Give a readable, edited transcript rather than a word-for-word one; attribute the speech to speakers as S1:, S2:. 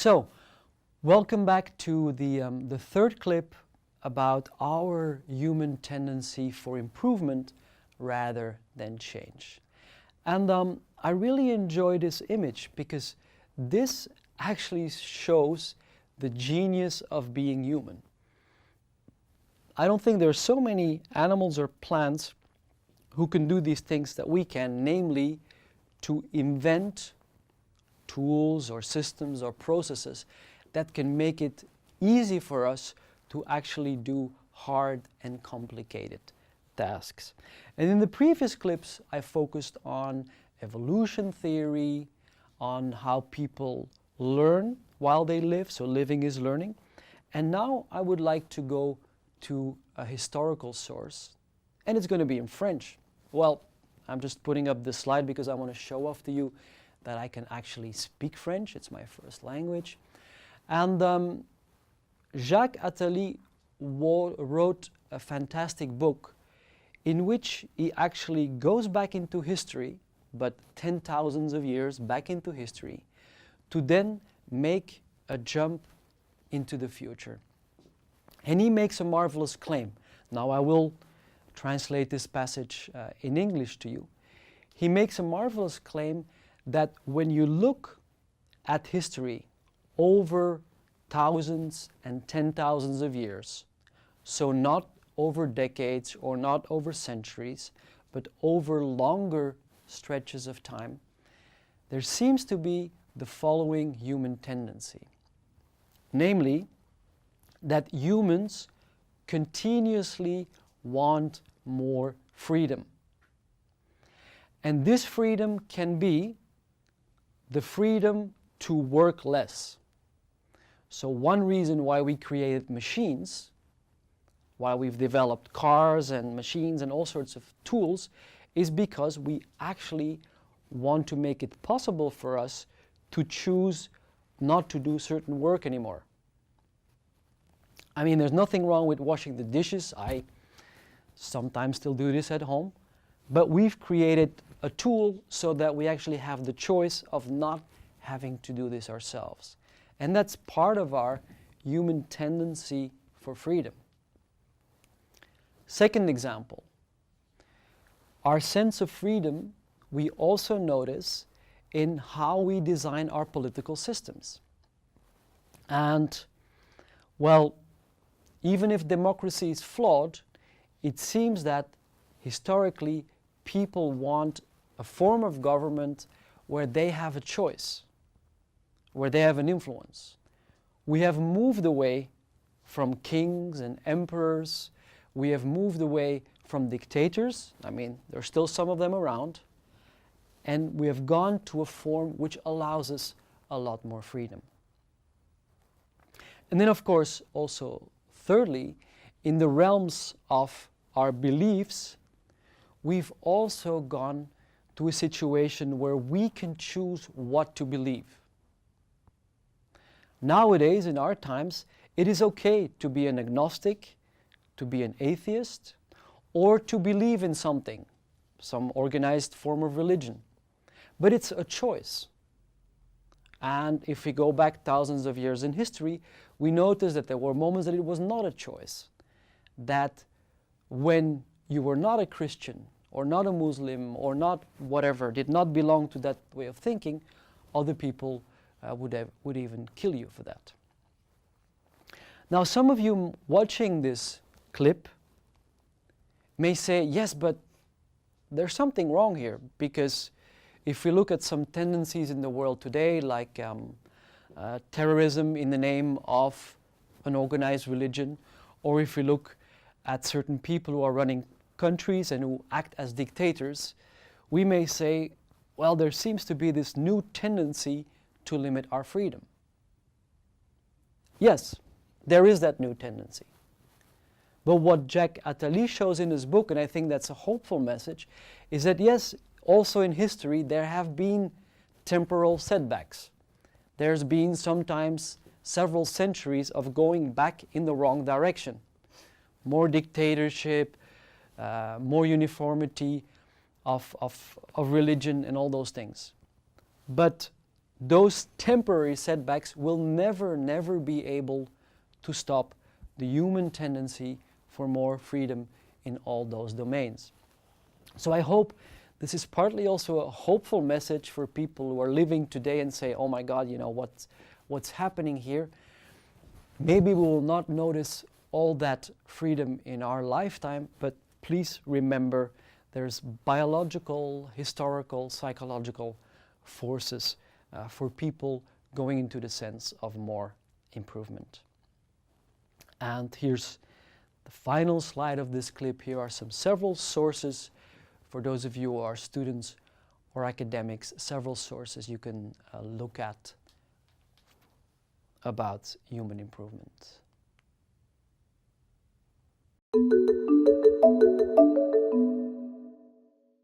S1: So, welcome back to the third clip about our human tendency for improvement rather than change. And I really enjoy this image because this actually shows the genius of being human. I don't think there are so many animals or plants who can do these things that we can, namely to invent tools or systems or processes that can make it easy for us to actually do hard and complicated tasks. And in the previous clips, I focused on evolution theory, on how people learn while they live, so living is learning. And now I would like to go to a historical source, and it's going to be in French. Well, I'm just putting up this slide because I want to show off to you that I can actually speak French. It's my first language. And Jacques Attali wrote a fantastic book in which he actually goes back into history, but 10,000s of years back into history, to then make a jump into the future. And he makes a marvelous claim. Now I will translate this passage in English to you. He makes a marvelous claim that when you look at history over thousands and 10,000s of years, so not over decades or not over centuries, but over longer stretches of time, there seems to be the following human tendency. Namely, that humans continuously want more freedom. And this freedom can be the freedom to work less. So one reason why we created machines, why we've developed cars and machines and all sorts of tools, is because we actually want to make it possible for us to choose not to do certain work anymore. I mean, there's nothing wrong with washing the dishes. I sometimes still do this at home. But we've created a tool so that we actually have the choice of not having to do this ourselves. And that's part of our human tendency for freedom. Second example, our sense of freedom we also notice in how we design our political systems. And, well, even if democracy is flawed, it seems that historically people want a form of government where they have a choice, where they have an influence. We have moved away from kings and emperors. We have moved away from dictators. I mean, there are still some of them around. And we have gone to a form which allows us a lot more freedom. And then, of course, also, thirdly, in the realms of our beliefs, we've also gone to a situation where we can choose what to believe. Nowadays, in our times, it is okay to be an agnostic, to be an atheist, or to believe in something, some organized form of religion. But it's a choice. And if we go back thousands of years in history, we notice that there were moments that it was not a choice. That when you were not a Christian, or not a Muslim, or not whatever, did not belong to that way of thinking, other people would even kill you for that. Now, some of you watching this clip may say, yes, but there's something wrong here, because if we look at some tendencies in the world today, like terrorism in the name of an organized religion, or if we look at certain people who are running countries and who act as dictators, we may say, well, there seems to be this new tendency to limit our freedom. Yes, there is that new tendency. But what Jacques Attali shows in his book, and I think that's a hopeful message, is that yes, also in history there have been temporal setbacks. There's been sometimes several centuries of going back in the wrong direction. More dictatorship, more uniformity of religion and all those things. But those temporary setbacks will never be able to stop the human tendency for more freedom in all those domains. So I hope this is partly also a hopeful message for people who are living today and say, oh my God, you know, what's happening here? Maybe we will not notice all that freedom in our lifetime, but please remember there's biological, historical, psychological forces for people going into the sense of more improvement. And here's the final slide of this clip. Here are several sources for those of you who are students or academics, several sources you can look at about human improvement.